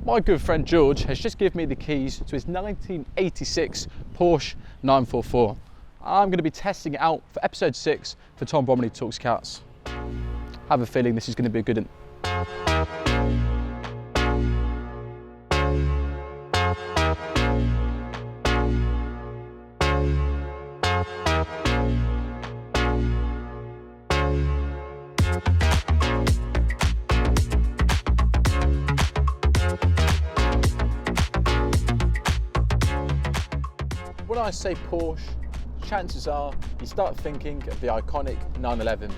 My good friend George has just given me the keys to his 1986 Porsche 944. I'm going to be testing it out for episode 6 for Tom Bromley Talks Cars. I have a feeling this is going to be a good one. When I say Porsche, chances are you start thinking of the iconic 911,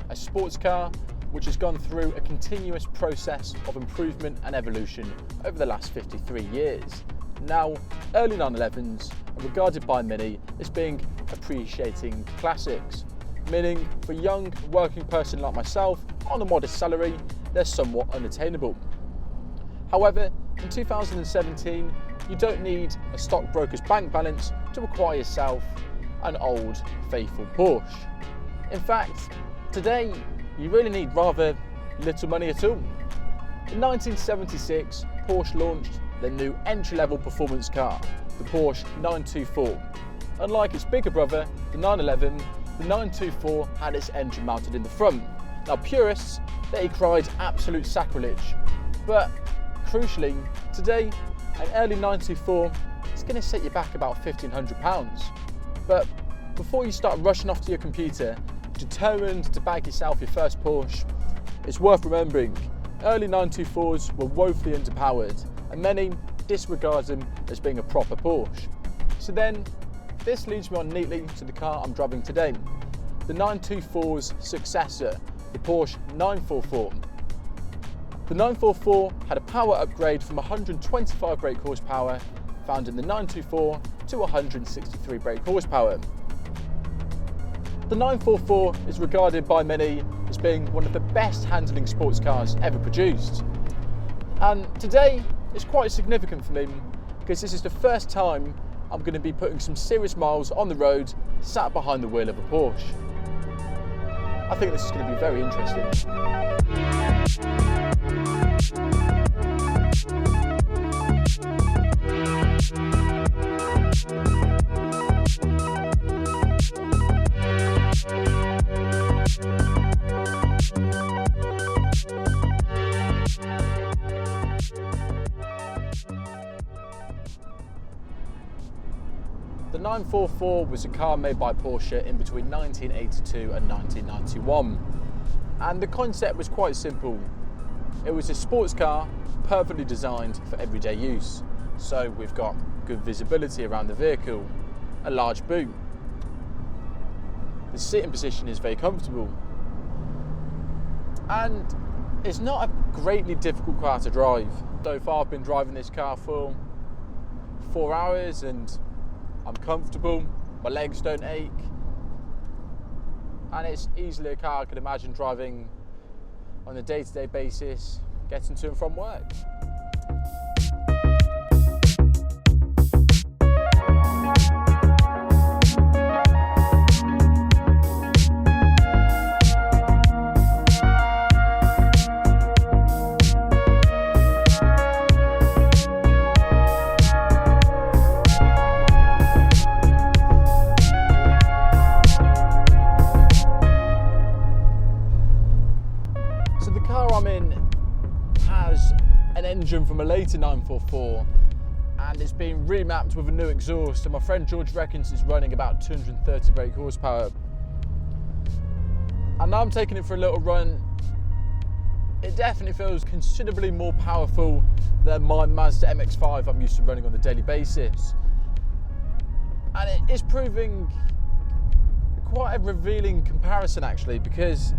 a sports car which has gone through a continuous process of improvement and evolution over the last 53 years. Now, early 911s are regarded by many as being appreciating classics, meaning for a young working person like myself on a modest salary, they're somewhat unattainable. However, in 2017, you don't need a stockbroker's bank balance to acquire yourself an old, faithful Porsche. In fact, today, you really need rather little money at all. In 1976, Porsche launched their new entry-level performance car, the Porsche 924. Unlike its bigger brother, the 911, the 924 had its engine mounted in the front. Now, purists, they cried absolute sacrilege, but crucially, today, an early 924 is going to set you back about £1,500. But before you start rushing off to your computer, determined to bag yourself your first Porsche, it's worth remembering early 924s were woefully underpowered and many disregard them as being a proper Porsche. So then, this leads me on neatly to the car I'm driving today, the 924's successor, the Porsche 944. The 944 had a power upgrade from 125 brake horsepower found in the 924 to 163 brake horsepower. The 944 is regarded by many as being one of the best handling sports cars ever produced. And today is quite significant for me because this is the first time I'm going to be putting some serious miles on the road sat behind the wheel of a Porsche. I think this is going to be very interesting. The 944 was a car made by Porsche in between 1982 and 1991, and the concept was quite simple. It was a sports car perfectly designed for everyday use. So we've got good visibility around the vehicle, a large boot. The sitting position is very comfortable, and it's not a greatly difficult car to drive. So far I've been driving this car for 4 hours and I'm comfortable, my legs don't ache, and it's easily a car I could imagine driving on a day-to-day basis, getting to and from work. Engine from a later 944, and it's been remapped with a new exhaust, and my friend George reckons it's running about 230 brake horsepower. And now I'm taking it for a little run. It definitely feels considerably more powerful than my Mazda MX-5 I'm used to running on a daily basis, and it is proving quite a revealing comparison actually, because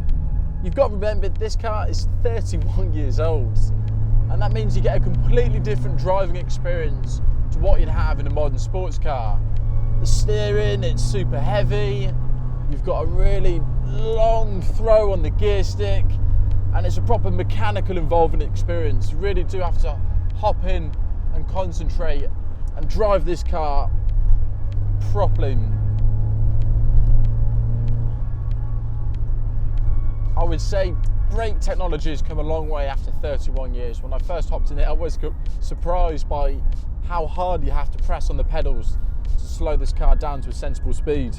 you've got to remember this car is 31 years old. And that means you get a completely different driving experience to what you'd have in a modern sports car. The steering, it's super heavy. You've got a really long throw on the gear stick, and it's a proper mechanical involving experience. You really do have to hop in and concentrate and drive this car properly. I would say brake technology has come a long way after 31 years. When I first hopped in it, I was surprised by how hard you have to press on the pedals to slow this car down to a sensible speed.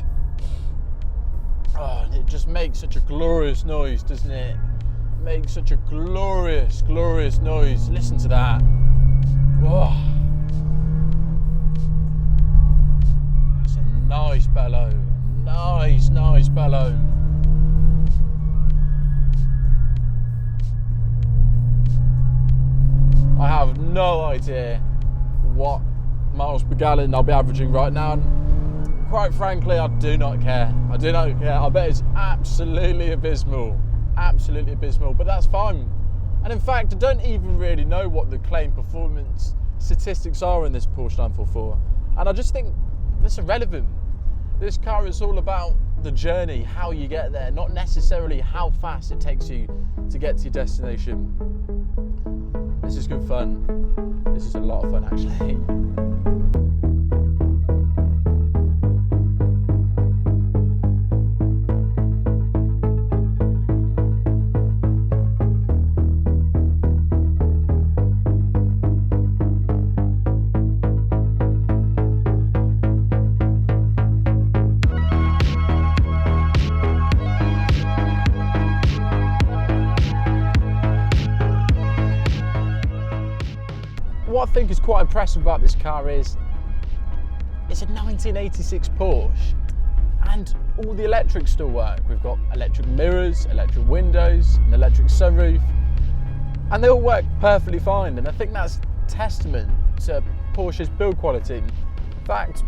Oh, and it just makes such a glorious noise, doesn't it? It makes such a glorious, glorious noise. Listen to that. Whoa. It's a nice bellow. Nice, nice bellow. I have no idea what miles per gallon I'll be averaging right now. And quite frankly, I do not care. I do not care. I bet it's absolutely abysmal. Absolutely abysmal, but that's fine. And in fact, I don't even really know what the claimed performance statistics are in this Porsche 944. And I just think it's irrelevant. This car is all about the journey, how you get there, not necessarily how fast it takes you to get to your destination. This is good fun. This is a lot of fun, actually. What I think is quite impressive about this car is it's a 1986 Porsche and all the electrics still work. We've got electric mirrors, electric windows, an electric sunroof, and they all work perfectly fine. And I think that's testament to Porsche's build quality. In fact,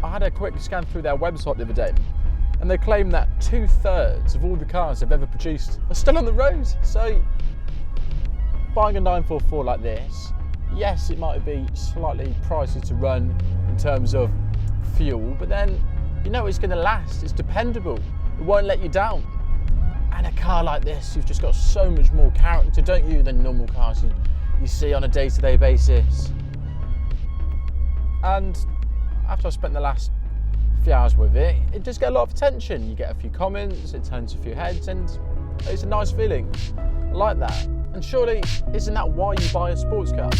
I had a quick scan through their website the other day and they claim that 2/3 of all the cars they've ever produced are still on the road. So buying a 944 like this, yes, it might be slightly pricey to run in terms of fuel, but then you know it's going to last, it's dependable, it won't let you down. And a car like this, you've just got so much more character, don't you, than normal cars you see on a day-to-day basis. And after I've spent the last few hours with it, it does get a lot of attention. You get a few comments, it turns a few heads, and it's a nice feeling. I like that. And surely, isn't that why you buy a sports car?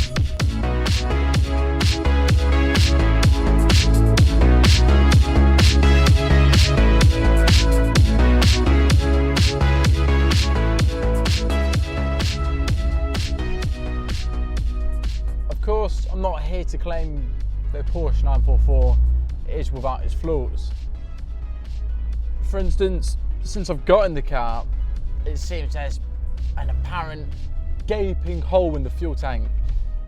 Of course, I'm not here to claim that Porsche 944 is without its flaws. For instance, since I've got in the car, it seems there's an apparent gaping hole in the fuel tank.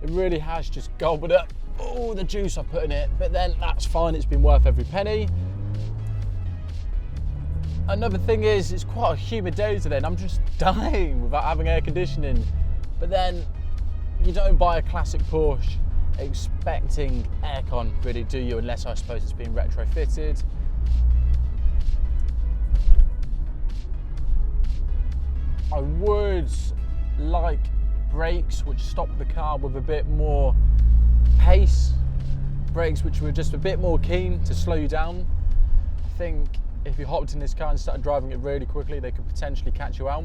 It really has just gobbled up all the juice I put in it, but then that's fine, it's been worth every penny. Another thing is, it's quite a humid day today and I'm just dying without having air conditioning. But then you don't buy a classic Porsche expecting aircon, really, do you? Unless I suppose it's been retrofitted. I would like brakes which stop the car with a bit more pace, brakes which were just a bit more keen to slow you down. I think if you hopped in this car and started driving it really quickly, they could potentially catch you out.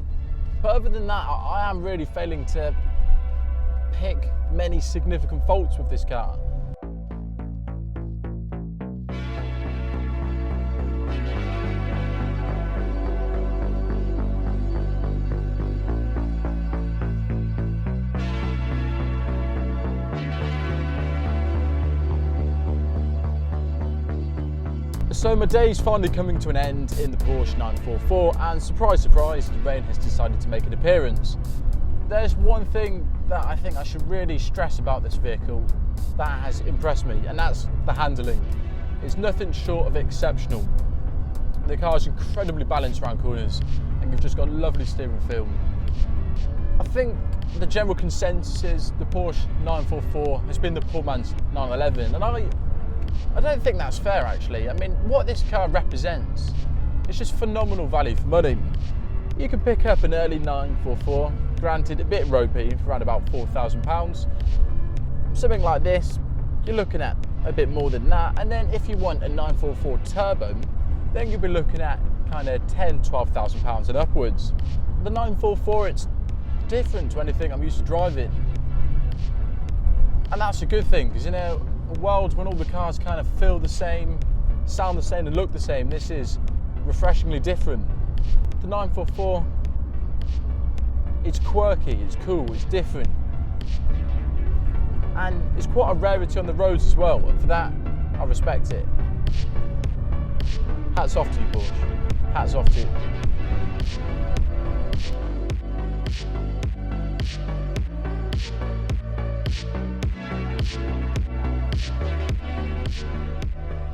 But other than that, I am really failing to pick many significant faults with this car. So my day's finally coming to an end in the Porsche 944, and surprise, surprise, the rain has decided to make an appearance. There's one thing that I think I should really stress about this vehicle that has impressed me, and that's the handling. It's nothing short of exceptional. The car's incredibly balanced around corners, and you've just got a lovely steering feel. I think the general consensus is the Porsche 944 has been the poor man's 911, and I don't think that's fair, actually. I mean, what this car represents is just phenomenal value for money. You can pick up an early 944, granted a bit ropey, for around about £4,000. Something like this, you're looking at a bit more than that. And then if you want a 944 turbo, then you'll be looking at kind of £10,000, £12,000 and upwards. the 944, it's different to anything I'm used to driving. And that's a good thing, because in a world when all the cars kind of feel the same, sound the same and look the same, this is refreshingly different. The 944, it's quirky, it's cool, it's different. And it's quite a rarity on the roads as well, and for that, I respect it. Hats off to you, Porsche. Hats off to you.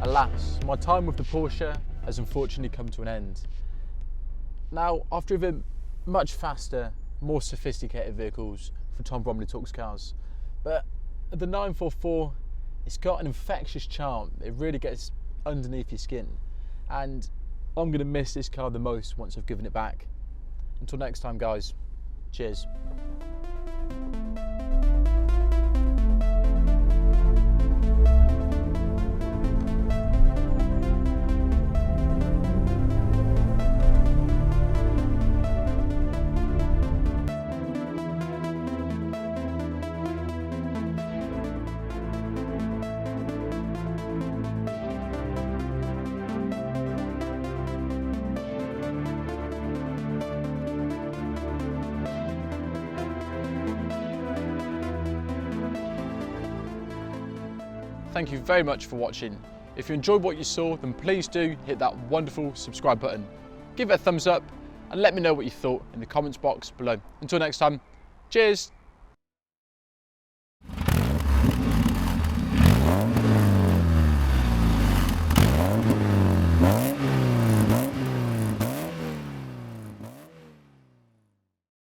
Alas, my time with the Porsche has unfortunately come to an end. Now, I've driven much faster, more sophisticated vehicles for Tom Bromley Talks Cars, but the 944, it's got an infectious charm. It really gets underneath your skin, and I'm going to miss this car the most once I've given it back. Until next time, guys, cheers. Thank you very much for watching. If you enjoyed what you saw, then please do hit that wonderful subscribe button. Give it a thumbs up and let me know what you thought in the comments box below. Until next time, cheers.